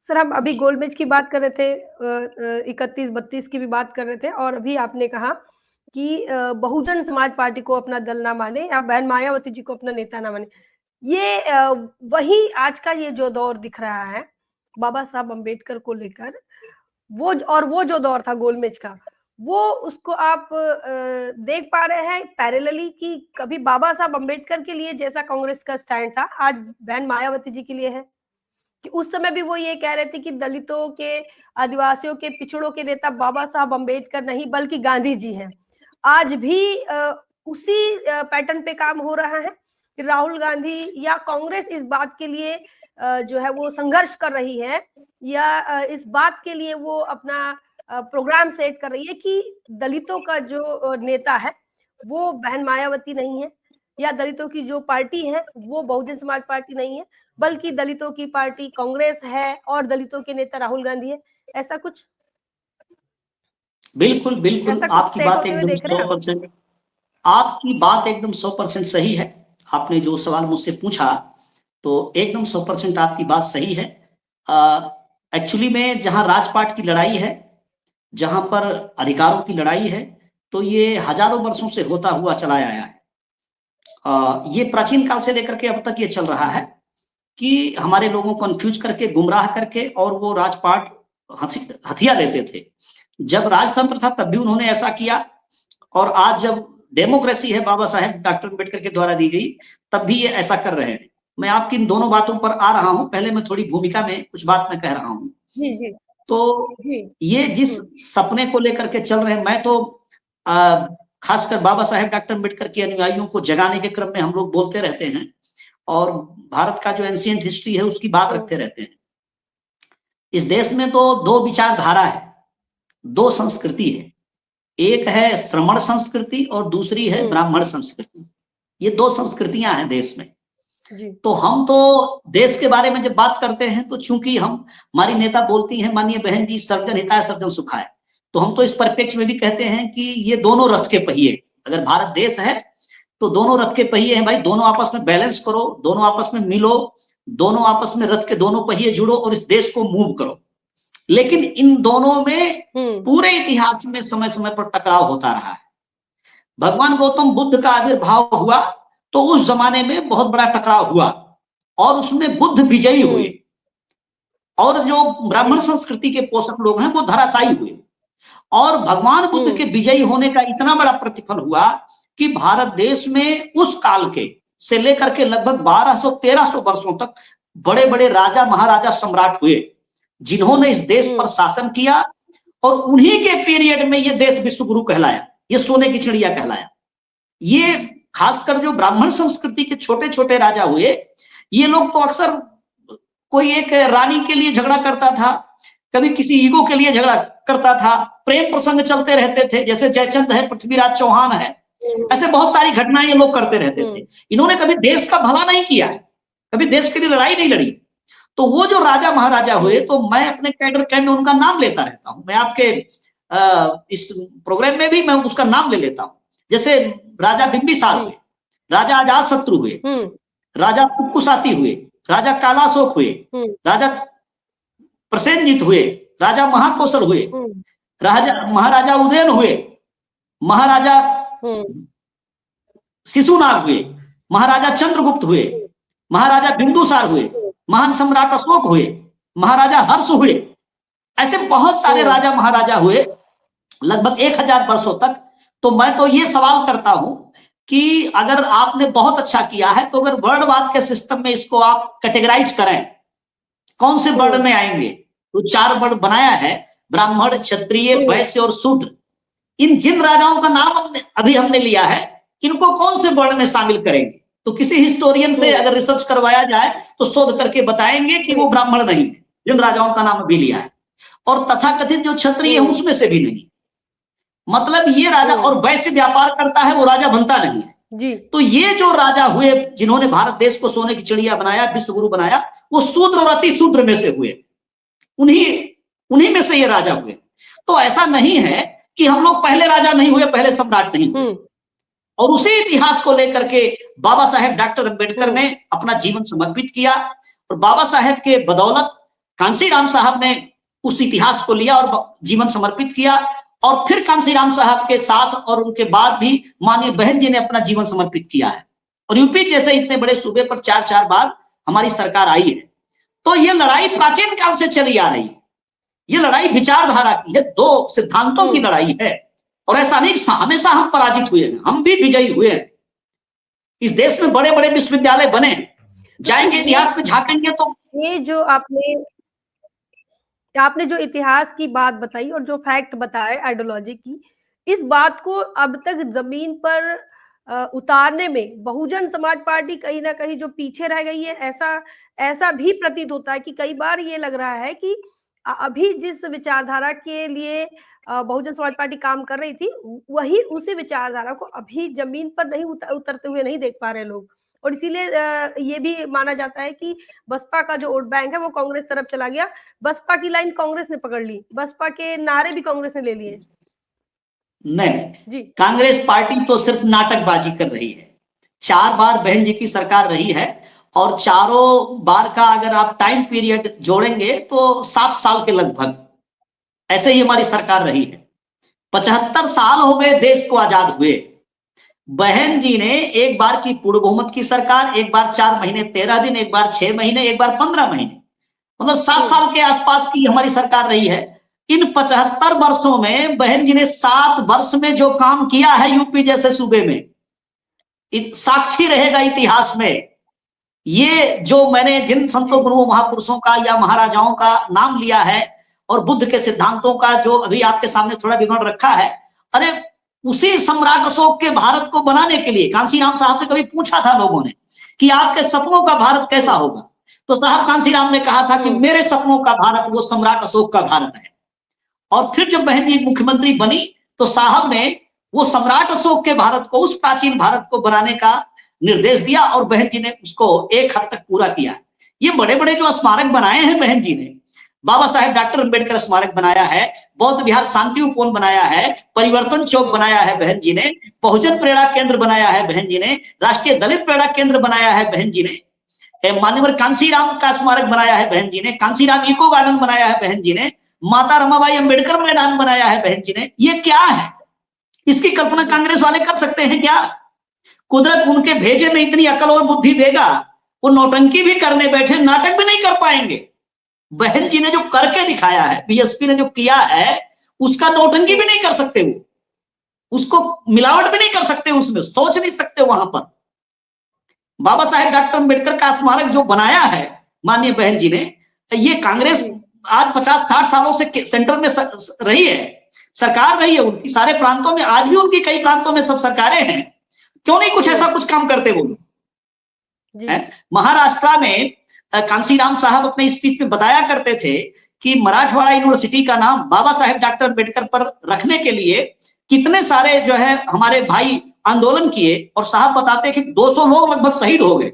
Sir, हम अभी गोलमेज की बात कर रहे थे 31-32 की भी बात कर रहे थे और अभी आपने कहा कि बहुजन समाज पार्टी को अपना दल ना माने या बहन मायावती जी को अपना नेता ना माने। ये वही आज का ये जो दौर दिख रहा है, बाबा साहब अम्बेडकर को लेकर, वो जो दौर था गोलमेज का, वो उसको आप देख पा रहे हैं पैरेलली कि कभी बाबा साहब अम्बेडकर के लिए जैसा कांग्रेस का स्टैंड था, आज बहन मायावती जी के लिए है? कि उस समय भी वो ये कह रहे थे कि दलितों के, आदिवासियों के, पिछड़ों के नेता बाबा साहब अम्बेडकर नहीं बल्कि गांधी जी हैं। आज भी उसी पैटर्न पे काम हो रहा है कि राहुल गांधी या कांग्रेस इस बात के लिए जो है वो संघर्ष कर रही है या इस बात के लिए वो अपना प्रोग्राम सेट कर रही है कि दलितों का जो नेता है वो बहन मायावती नहीं है या दलितों की जो पार्टी है वो बहुजन समाज पार्टी नहीं है, बल्कि दलितों की पार्टी कांग्रेस है और दलितों के नेता राहुल गांधी है। ऐसा कुछ बिल्कुल बिल्कुल, ऐसा कुछ आपकी सेट बात होते हुए एकदम देख रहे हैं आप? 100%, आपकी बात एकदम 100% सही है। आपने जो सवाल मुझसे पूछा तो एकदम 100% आपकी बात सही है। एक्चुअली में जहां राजपाट की लड़ाई है, जहां पर अधिकारों की लड़ाई है, तो ये हजारों वर्षों से होता हुआ चला आया है। ये प्राचीन काल से लेकर के अब तक ये चल रहा है कि हमारे लोगों को कंफ्यूज करके, गुमराह करके, और वो राजपाट हथिया लेते थे। जब राजतंत्र था तब भी उन्होंने ऐसा किया, और आज जब डेमोक्रेसी है बाबा साहेब डॉक्टर अम्बेडकर के द्वारा दी गई, तब भी ये ऐसा कर रहे हैं। मैं आपकी इन दोनों बातों पर आ रहा हूं, पहले मैं थोड़ी भूमिका में कुछ बात मैं कह रहा हूं। जी जी तो जी। ये जिस सपने को लेकर के चल रहे हैं, मैं तो खासकर बाबा साहेब डॉक्टर अम्बेडकर के अनुयायियों को जगाने के क्रम में हम लोग बोलते रहते हैं, और भारत का जो एंशिएंट हिस्ट्री है उसकी बात रखते रहते हैं। इस देश में तो दो विचारधारा है, दो संस्कृति है। एक है श्रमण संस्कृति और दूसरी है ब्राह्मण संस्कृति। ये दो संस्कृतियां हैं देश में। जी तो हम तो देश के बारे में जब बात करते हैं तो चूंकि हम, हमारी नेता बोलती हैं माननीय बहन जी, सर्वजन हिताय सर्वजन सुखाय, तो हम तो इस परिप्रेक्ष्य में भी कहते हैं कि ये दोनों रथ के पहिए, अगर भारत देश है तो दोनों रथ के पहिए हैं भाई, दोनों आपस में बैलेंस करो, दोनों आपस में मिलो, दोनों आपस में रथ के दोनों पहिए जुड़ो और इस देश को मूव करो। लेकिन इन दोनों में पूरे इतिहास में समय समय पर टकराव होता रहा है। भगवान गौतम बुद्ध का आविर्भाव हुआ तो उस जमाने में बहुत बड़ा टकराव हुआ और उसमें बुद्ध विजयी हुए, और जो ब्राह्मण संस्कृति के पोषक लोग हैं वो धराशायी हुए। और भगवान बुद्ध के विजयी होने का इतना बड़ा प्रतिफल हुआ कि भारत देश में उस काल के से लेकर के लगभग 1200-1300 वर्षों तक बड़े बड़े राजा महाराजा सम्राट हुए, जिन्होंने इस देश पर शासन किया, और उन्हीं के पीरियड में ये देश विश्व गुरु कहलाया, ये सोने की चिड़िया कहलाया। ये खासकर जो ब्राह्मण संस्कृति के छोटे छोटे राजा हुए, ये लोग तो अक्सर कोई एक रानी के लिए झगड़ा करता था, कभी किसी ईगो के लिए झगड़ा करता था, प्रेम प्रसंग चलते रहते थे, जैसे जयचंद है, पृथ्वीराज चौहान है, ऐसे बहुत सारी घटनाएं ये लोग करते रहते थे। इन्होंने कभी देश का भला नहीं किया है, कभी देश के लिए लड़ाई नहीं लड़ी। तो वो जो राजा महाराजा हुए, तो मैं अपने कैडर कैंप में उनका नाम लेता रहता हूं, मैं आपके इस प्रोग्राम में भी मैं उसका नाम ले लेता हूं। जैसे राजा बिंबिसार हुए, राजा अजात शत्रु हुए, राजा कुक्कुसाती हुए, राजा कालाशोक हुए, राजा प्रसेनजीत हुए, राजा महाकौशल हुए, राजा महाराजा उदयन हुए, महाराजा शिशुनाग हुए, महाराजा चंद्रगुप्त हुए, महाराजा बिंदुसार हुए, महान सम्राट अशोक हुए, महाराजा हर्ष हुए। ऐसे बहुत सारे राजा महाराजा हुए लगभग 1000 वर्षों तक। तो मैं तो ये सवाल करता हूं कि अगर आपने बहुत अच्छा किया है तो अगर वर्णवाद के सिस्टम में इसको आप कैटेगराइज करें, कौन से वर्ण में आएंगे? तो 4 वर्ण बनाया है, ब्राह्मण, क्षत्रिय, वैश्य और शूद्र। इन जिन राजाओं का नाम हमने लिया है, इनको कौन से वर्ण में शामिल करेंगे? तो किसी हिस्टोरियन से अगर रिसर्च करवाया जाए तो शोध करके बताएंगे कि वो ब्राह्मण नहीं है, जिन राजाओं का नाम अभी लिया है, और तथाकथित जो क्षत्रिय है उसमें से भी नहीं। मतलब ये राजा, और वैश्य व्यापार करता है, वो राजा बनता नहीं है। तो ये जो राजा हुए जिन्होंने भारत देश को सोने की चिड़िया बनाया, विश्व गुरु बनाया, वो शूद्र और अति शूद्र में से हुए, उन्हीं में से ये राजा हुए। तो ऐसा नहीं है कि हम लोग पहले राजा नहीं हुए, पहले सम्राट नहीं हुए। और उसी इतिहास को लेकर के बाबा साहेब डॉक्टर अम्बेडकर ने अपना जीवन समर्पित किया, और बाबा साहेब के बदौलत कांशीराम साहब ने उस इतिहास को लिया और जीवन समर्पित किया, और फिर कांशीराम साहब के साथ और उनके बाद भी माननीय बहन जी ने अपना जीवन समर्पित किया है। और यूपी जैसे इतने बड़े सूबे पर 4-4 बार हमारी सरकार आई है। तो ये लड़ाई प्राचीन काल से चली आ रही है। ये लड़ाई विचारधारा की है, दो सिद्धांतों की लड़ाई है। और ऐसा नहीं हमेशा हम पराजित हुए हैं, हम भी विजयी हुए हैं। इस देश में बड़े बड़े विश्वविद्यालय बने, जाएंगे इतिहास में झांकेंगे तो ये जो आपने जो इतिहास की बात बताई और जो फैक्ट बताए आइडियोलॉजी की, इस बात को अब तक जमीन पर उतारने में बहुजन समाज पार्टी कहीं ना कहीं जो पीछे रह गई है, ऐसा ऐसा भी प्रतीत होता है कि कई बार ये लग रहा है कि अभी जिस विचारधारा के लिए बहुजन समाज पार्टी काम कर रही थी, वही उसी विचारधारा को अभी जमीन पर नहीं उतरते हुए नहीं देख पा रहे लोग। और इसीलिए ये भी माना जाता है कि बसपा का जो वोट बैंक है वो कांग्रेस तरफ चला गया। बसपा की लाइन कांग्रेस ने पकड़ ली, बसपा के नारे भी कांग्रेस ने ले लिए। नहीं जी, कांग्रेस पार्टी तो सिर्फ नाटकबाजी कर रही है। 4 बार बहन जी की सरकार रही है, और चारों बार का अगर आप टाइम पीरियड जोड़ेंगे तो 7 साल के लगभग ऐसे ही हमारी सरकार रही है। 75 साल हो गए देश को आजाद हुए। बहन जी ने एक बार की पूर्ण बहुमत की सरकार, एक बार 4 महीने 13 दिन, एक बार 6 महीने, एक बार 15 महीने, मतलब 7 साल के आसपास की हमारी सरकार रही है। इन 75 वर्षों में बहन जी ने 7 वर्ष में जो काम किया है यूपी जैसे सूबे में, साक्षी रहेगा इतिहास में। ये जो मैंने जिन संतों गुरुओं महापुरुषों का या महाराजाओं का नाम लिया है और बुद्ध के सिद्धांतों का जो अभी आपके सामने थोड़ा विवरण रखा है, अरे उसी सम्राट अशोक के भारत को बनाने के लिए कांशीराम साहब से कभी पूछा था लोगों ने कि आपके सपनों का भारत कैसा होगा, तो साहब कांशीराम ने कहा था कि मेरे सपनों का भारत वो सम्राट अशोक का भारत है। और फिर जब बहन जी मुख्यमंत्री बनी तो साहब ने वो सम्राट अशोक के भारत को, उस प्राचीन भारत को बनाने का निर्देश दिया, और बहन जी ने उसको एक हद तक पूरा किया। ये बड़े बड़े जो स्मारक बनाए हैं बहन जी ने, बाबा साहेब डॉक्टर अंबेडकर स्मारक बनाया है, बौद्ध विहार शांति उपवन बनाया है, परिवर्तन चौक बनाया है बहन जी ने, बहुजन प्रेरणा केंद्र बनाया है बहन जी ने, राष्ट्रीय दलित प्रेरणा केंद्र बनाया है बहन जी ने, मान्यवर कांशीराम का स्मारक बनाया है बहन जी ने, कांशीराम इको गार्डन बनाया है बहन जी ने, माता रमाबाई अंबेडकर मैदान बनाया है बहन जी ने। ये क्या है? इसकी कल्पना कांग्रेस वाले कर सकते हैं क्या? कुदरत उनके भेजे में इतनी अकल और बुद्धि देगा, वो नौटंकी भी करने बैठे, नाटक भी नहीं कर पाएंगे। बहन जी ने जो करके दिखाया है, बीएसपी ने जो किया है, उसका नौटंकी भी नहीं कर सकते, वो उसको मिलावट भी नहीं कर सकते, उसमें सोच नहीं सकते। वहां पर बाबा साहेब डॉक्टर अंबेडकर का स्मारक जो बनाया है माननीय बहन जी ने, ये कांग्रेस आज 50-60 सालों से सेंटर में रही है, सरकार रही है उनकी सारे प्रांतों में, आज भी उनकी कई प्रांतों में सब सरकारें हैं। क्यों नहीं कुछ ऐसा कुछ काम करते वो लोग? महाराष्ट्र में कांशीराम साहब अपने स्पीच में बताया करते थे कि मराठवाड़ा यूनिवर्सिटी का नाम बाबा साहेब डॉक्टर अंबेडकर पर रखने के लिए कितने सारे जो है हमारे भाई आंदोलन किए, और साहब बताते कि 200 लोग लगभग शहीद हो गए,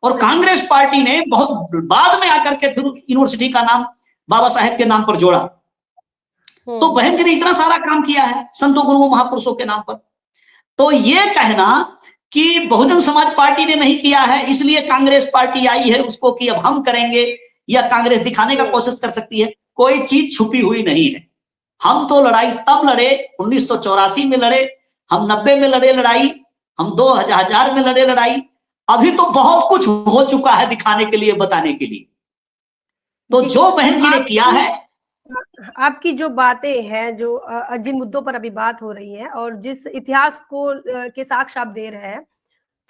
और कांग्रेस पार्टी ने बहुत बाद में आकर के फिर यूनिवर्सिटी का नाम बाबा साहेब के नाम पर जोड़ा। तो बहन जी ने इतना सारा काम किया है संतों गुरुओं महापुरुषों के नाम पर। तो ये कहना कि बहुजन समाज पार्टी ने नहीं किया है इसलिए कांग्रेस पार्टी आई है उसको कि अब हम करेंगे, या कांग्रेस दिखाने का कोशिश कर सकती है, कोई चीज छुपी हुई नहीं है। हम तो लड़ाई तब लड़े, 1984 में लड़े, हम 90 में लड़े लड़ाई, हम 2000 में लड़े लड़ाई, अभी तो बहुत कुछ हो चुका है दिखाने के लिए, बताने के लिए। तो जो बहन जी ने किया है, आपकी जो बातें हैं, जो जिन मुद्दों पर अभी बात हो रही है और जिस इतिहास को के साक्ष्य आप दे रहे हैं,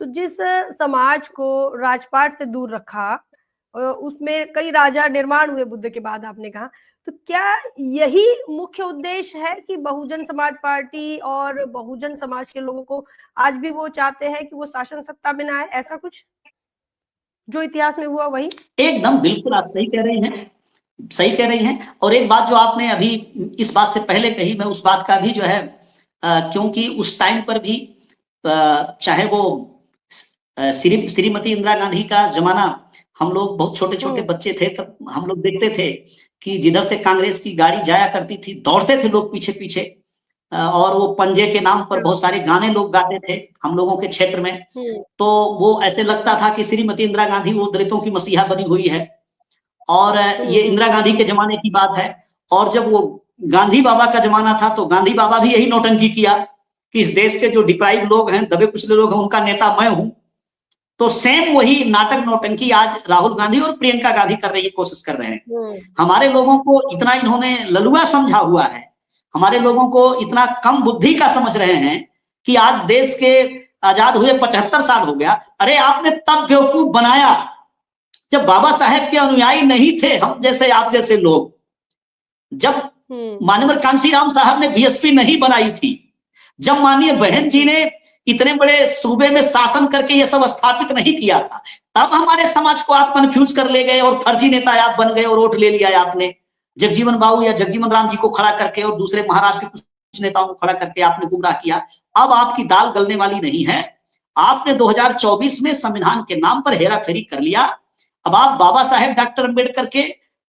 तो जिस समाज को राजपाट से दूर रखा, उसमें कई राजा निर्माण हुए बुद्ध के बाद, आपने कहा, तो क्या यही मुख्य उद्देश्य है कि बहुजन समाज पार्टी और बहुजन समाज के लोगों को आज भी वो चाहते हैं कि वो शासन सत्ता में ना आए, ऐसा कुछ जो इतिहास में हुआ वही? एकदम बिल्कुल आप सही कह रही हैं, सही कह रही हैं। और एक बात जो आपने अभी इस बात से पहले कही, मैं उस बात का भी जो है क्योंकि उस टाइम पर भी चाहे वो श्रीमती इंदिरा गांधी का जमाना, हम लोग बहुत छोटे छोटे बच्चे थे तब हम लोग देखते थे कि जिधर से कांग्रेस की गाड़ी जाया करती थी दौड़ते थे लोग पीछे पीछे, और वो पंजे के नाम पर बहुत सारे गाने लोग गाते थे हम लोगों के क्षेत्र में। तो वो ऐसे लगता था कि श्रीमती इंदिरा गांधी वो दलितों की मसीहा बनी हुई है। और ये इंदिरा गांधी के जमाने की बात है। और जब वो गांधी बाबा का जमाना था तो गांधी बाबा भी यही नौटंकी किया कि इस देश के जो डिप्राइव लोग हैं, दबे कुचले लोग हैं, उनका नेता मैं हूं। तो सेम वही नाटक नौटंकी आज राहुल गांधी और प्रियंका गांधी कर रही है, कोशिश कर रहे हैं। हमारे लोगों को इतना इन्होंने ललुआ समझा हुआ है, हमारे लोगों को इतना कम बुद्धि का समझ रहे हैं कि आज देश के आजाद हुए 75 साल हो गया। अरे आपने तब बेवकूफ बनाया जब बाबा साहेब के अनुयायी नहीं थे हम जैसे आप जैसे लोग, जब माननीय कांशीराम साहब ने बीएसपी नहीं बनाई थी, जब माननीय बहन जी ने इतने बड़े सूबे में शासन करके ये सब स्थापित नहीं किया था, तब हमारे समाज को आप कंफ्यूज कर ले गए और फर्जी नेता आप बन गए और वोट ले लिया आपने। जगजीवन बाबू या जगजीवन राम जी को खड़ा करके और दूसरे महाराष्ट्र के कुछ नेताओं को खड़ा करके आपने गुमराह किया। अब आपकी दाल गलने वाली नहीं है। आपने 2024 में संविधान के नाम पर हेरा फेरी कर लिया। अब आप बाबा साहेब डॉक्टर अम्बेडकर के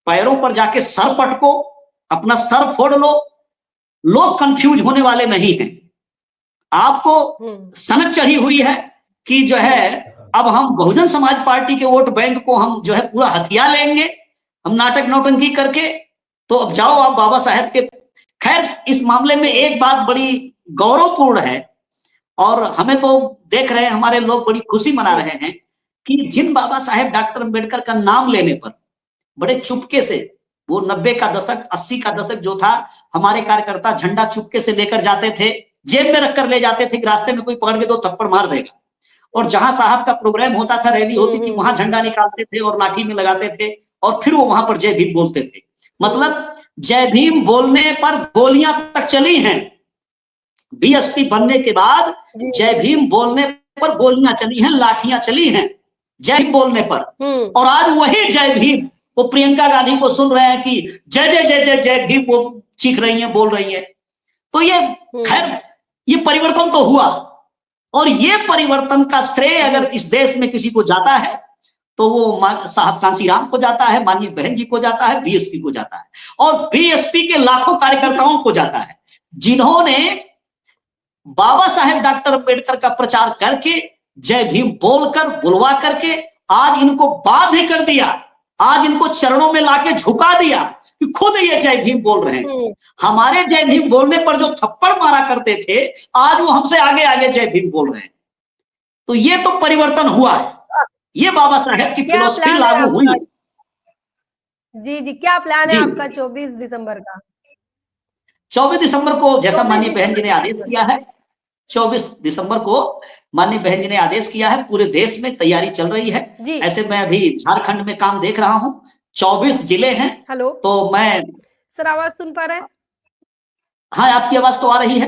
पैरों पर जाके सर पटको, अपना सर फोड़ लो। लोग कंफ्यूज होने वाले नहीं हैं। आपको सनक चढ़ी हुई है कि जो है अब हम बहुजन समाज पार्टी के वोट बैंक को हम जो है पूरा हथिया लेंगे, हम नाटक नौटंकी करके। तो अब जाओ आप बाबा साहेब के। खैर इस मामले में एक बात बड़ी गौरवपूर्ण है और हमें तो देख रहे हैं हमारे लोग बड़ी खुशी मना रहे हैं कि जिन बाबा साहेब डॉक्टर अम्बेडकर का नाम लेने पर बड़े चुपके से, वो 90 का दशक 80 का दशक जो था, हमारे कार्यकर्ता झंडा चुपके से लेकर जाते थे, जेब में रखकर ले जाते थे कि रास्ते में कोई पकड़ के दो थप्पड़ मार देगा। और जहां साहब का प्रोग्राम होता था, रैली होती थी, वहां झंडा निकालते थे और लाठी में लगाते थे और फिर वो वहां पर जय भीम बोलते थे। मतलब जय भीम बोलने पर गोलियां तक चली हैं। बीएसपी बनने के बाद जय भीम बोलने पर गोलियां चली हैं, लाठियां चली हैं जय भीम बोलने पर। और आज वही जय भीम वो प्रियंका गांधी को सुन रहे हैं कि जय जय जय जय जय भीम वो चीख रही हैं, बोल रही है। तो ये खैर ये परिवर्तन तो हुआ और ये परिवर्तन का श्रेय अगर इस देश में किसी को जाता है तो वो साहब कांशीराम को जाता है, माननीय बहन जी को जाता है, बीएसपी को जाता है और बीएसपी के लाखों कार्यकर्ताओं को जाता है, जिन्होंने बाबा साहेब डॉक्टर अम्बेडकर का प्रचार करके, जय भीम बोलकर, बुलवा करके आज इनको बाध्य कर दिया, आज इनको चरणों में लाके झुका दिया कि खुद ये जय भीम बोल रहे हैं। हमारे जय भीम बोलने पर जो थप्पड़ मारा करते थे, आज वो हमसे आगे आगे जय भीम बोल रहे हैं। तो ये तो परिवर्तन हुआ है, ये बाबा साहेब की फिलॉसफी लागू हुई। जी जी, क्या प्लान है आपका 24 दिसंबर का? 24 दिसंबर को जैसा माननीय बहन जी ने आदेश किया है, 24 दिसंबर को माननीय बहन जी ने आदेश किया है, पूरे देश में तैयारी चल रही है। ऐसे मैं अभी झारखंड में काम देख रहा हूं, 24 जिले हैं। हेलो, तो मैं सर आवाज सुन पा रहे हैं? हाँ, आपकी आवाज तो आ रही है।